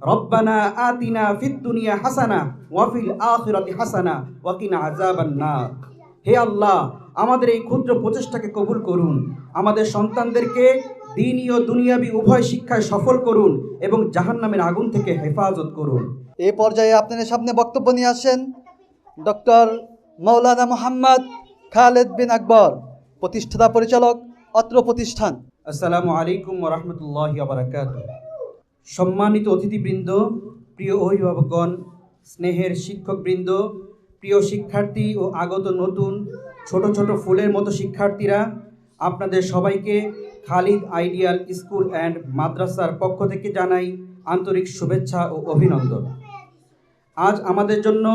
রব্বানা আতিনা ফিদ দুনিয়া হাসানা ওয়া ফিল আখিরাতি হাসানা ওয়া কিনা আযাবান নার। হে আল্লাহ, আমাদের এই ক্ষুদ্র প্রচেষ্টাকে কবুল করুন। আমাদের সন্তানদেরকে দ্বীনি ও দুনিয়াবি উভয় শিক্ষায় সফল করুন এবং জাহান্নামের আগুন থেকে হেফাজত করুন। এই পর্যায়ে আপনাদের সামনে বক্তব্য নিয়ে আসেন ডক্টর মৌলানা মোহাম্মদ খালেদ বিন আকবর, প্রতিষ্ঠাতা পরিচালক অত্র প্রতিষ্ঠান। আসসালামু আলাইকুম ওয়া রাহমাতুল্লাহি ওয়া বারাকাতুহু। সম্মানিত অতিথিবৃন্দ, প্রিয় অভিভাবকগণ, স্নেহের শিক্ষকবৃন্দ, প্রিয় শিক্ষার্থী ও আগত নতুন ছোট ছোট ফুলের মতো শিক্ষার্থীরা, আপনাদের সবাইকে খালিদ আইডিয়াল স্কুল অ্যান্ড মাদ্রাসার পক্ষ থেকে জানাই আন্তরিক শুভেচ্ছা ও অভিনন্দন। আজ আমাদের জন্য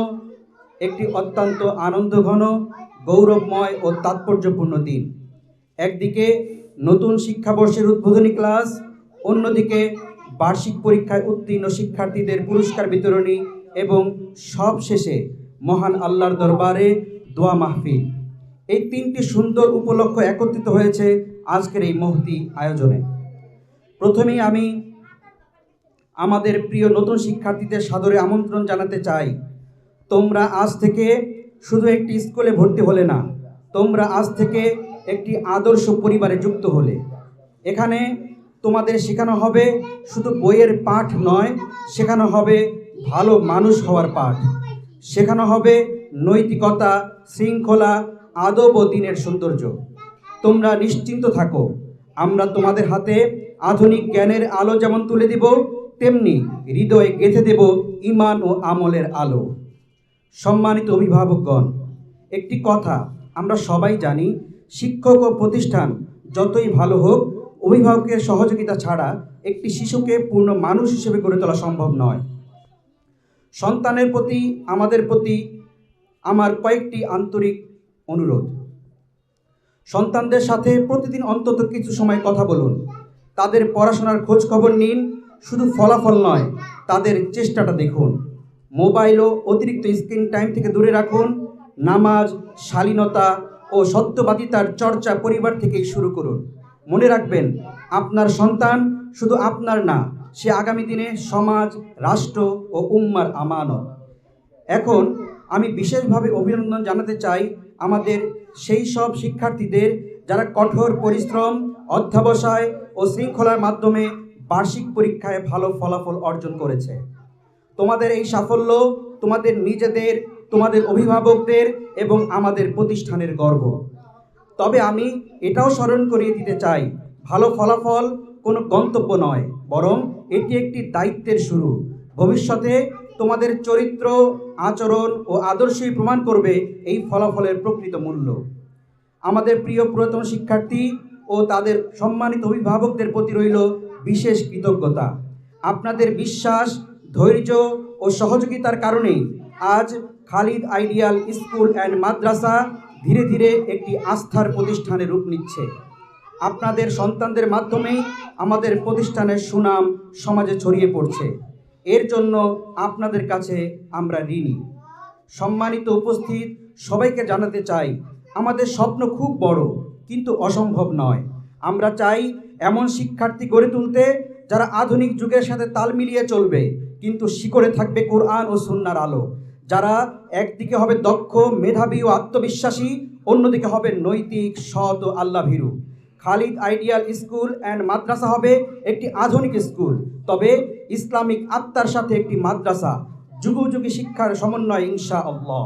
একটি অত্যন্ত আনন্দঘন, গৌরবময় ও তাৎপর্যপূর্ণ দিন। একদিকে নতুন শিক্ষাবর্ষের উদ্বোধনী ক্লাস, অন্যদিকে বার্ষিক পরীক্ষায় উত্তীর্ণ শিক্ষার্থীদের পুরস্কার বিতরণী এবং সবশেষে মহান আল্লাহর দরবারে দোয়া মাহফিল। এই তিনটি সুন্দর উপলক্ষ একত্রিত হয়েছে আজকের এই মহতি আয়োজনে। প্রথমেই আমি আমাদের প্রিয় নতুন শিক্ষার্থীদের সাদরে আমন্ত্রণ জানাতে চাই, তোমরা আজ থেকে শুধু একটি স্কুলে ভর্তি হলে না, তোমরা আজ থেকে একটি আদর্শ পরিবারে যুক্ত হলে। এখানে তোমাদের শেখানো হবে শুধু বইয়ের পাঠ নয়, শেখানো হবে ভালো মানুষ হওয়ার পাঠ, শেখানো হবে নৈতিকতা, শৃঙ্খলা, আদব ও দ্বীনের সৌন্দর্য। তোমরা নিশ্চিন্ত থাকো, আমরা তোমাদের হাতে আধুনিক জ্ঞানের আলো যেমন তুলে দিব, তেমনি হৃদয়ে গেঁথে দেব ঈমান ও আমলের আলো। সম্মানিত অভিভাবকগণ, একটি কথা আমরা সবাই জানি, শিক্ষক ও প্রতিষ্ঠান যতই ভালো হোক, অভিভাবকের সহযোগিতা ছাড়া একটি শিশুকে পূর্ণ মানুষ হিসেবে গড়ে তোলা সম্ভব নয়। সন্তানের প্রতি, আমাদের প্রতি আমার কয়েকটি আন্তরিক অনুরোধ। সন্তানদের সাথে প্রতিদিন অন্তত কিছু সময় কথা বলুন, তাদের পড়াশোনার খোঁজ খবর নিন, শুধু ফলাফল নয়, তাদের চেষ্টাটা দেখুন। মোবাইল ও অতিরিক্ত স্ক্রিন টাইম থেকে দূরে রাখুন। নামাজ, শালীনতা ও সত্যবাদিতার চর্চা পরিবার থেকেই শুরু করুন। মনে রাখবেন, আপনার সন্তান শুধু আপনার না, সে আগামী দিনে সমাজ, রাষ্ট্র ও উম্মার আমানত। এখন আমি বিশেষভাবে অভিনন্দন জানাতে চাই আমাদের সেই সব শিক্ষার্থীদের যারা কঠোর পরিশ্রম, অধ্যবসায় ও শৃঙ্খলার মাধ্যমে বার্ষিক পরীক্ষায় ভালো ফলাফল অর্জন করেছে। তোমাদের এই সাফল্য তোমাদের নিজেদের, তোমাদের অভিভাবকদের এবং আমাদের প্রতিষ্ঠানের গর্ব। তবে আমি এটাও স্মরণ করিয়ে দিতে চাই, ভালো ফলাফল কোনো গন্তব্য নয়, বরং এটি একটি দায়িত্বের শুরু। ভবিষ্যতে তোমাদের চরিত্র, আচরণ ও আদর্শই প্রমাণ করবে এই ফলাফলের প্রকৃত মূল্য। আমাদের প্রিয় পুরাতন শিক্ষার্থী ও তাদের সম্মানিত অভিভাবকদের প্রতি রইল বিশেষ কৃতজ্ঞতা। আপনাদের বিশ্বাস, ধৈর্য ও সহযোগিতার কারণেই আজ খালিদ আইডিয়াল স্কুল অ্যান্ড মাদ্রাসা ধীরে ধীরে একটি আস্থার প্রতিষ্ঠানে রূপ নিচ্ছে। আপনাদের সন্তানদের মাধ্যমেই আমাদের প্রতিষ্ঠানের সুনাম সমাজে ছড়িয়ে পড়ছে। এর জন্য আপনাদের কাছে আমরা ঋণী। সম্মানিত উপস্থিত সবাইকে জানাতে চাই, আমাদের স্বপ্ন খুব বড়, কিন্তু অসম্ভব নয়। আমরা চাই এমন শিক্ষার্থী গড়ে তুলতে যারা আধুনিক যুগের সাথে তাল মিলিয়ে চলবে, কিন্তু শিকড়ে থাকবে কোরআন ও সুন্নাহর আলো। যারা একদিকে হবে দক্ষ, মেধাবী ও আত্মবিশ্বাসী, অন্যদিকে হবে নৈতিক, সৎ ও আল্লাভীরু। খালিদ আইডিয়াল স্কুল অ্যান্ড মাদ্রাসা হবে একটি আধুনিক স্কুল, তবে ইসলামিক আত্মার সাথে একটি মাদ্রাসা, যুগোযুগী শিক্ষার সমন্বয় ইনশাআল্লাহ।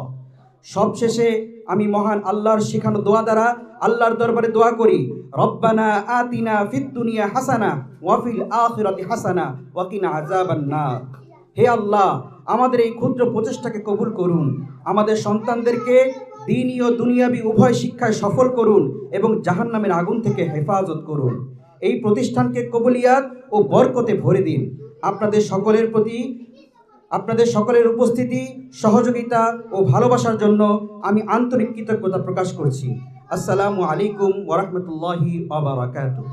সবশেষে আমি মহান আল্লাহর শেখানো দোয়া দ্বারা আল্লাহর দরবারে দোয়া করি, রব্বানা আতিনা ফিদ দুনিয়া হাসানা ওয়া ফিল আখিরাতি হাসানা ওয়া কিনা আযাবান নার। হে আল্লাহ, আমাদের এই ক্ষুদ্র প্রচেষ্টাকে কবুল করুন। আমাদের সন্তানদেরকে দ্বীনি ও দুনিয়াবি উভয় শিক্ষায় সফল করুন এবং জাহান্নামের আগুন থেকে হেফাজত করুন। এই প্রতিষ্ঠানকে কবুলিয়াত ও বরকতে ভরে দিন। আপনাদের সকলের উপস্থিতি, সহযোগিতা ও ভালোবাসার জন্য আমি আন্তরিক কৃতজ্ঞতা প্রকাশ করছি। আসসালামু আলাইকুম ওয়া রাহমাতুল্লাহি ওয়া বারাকাতুহু।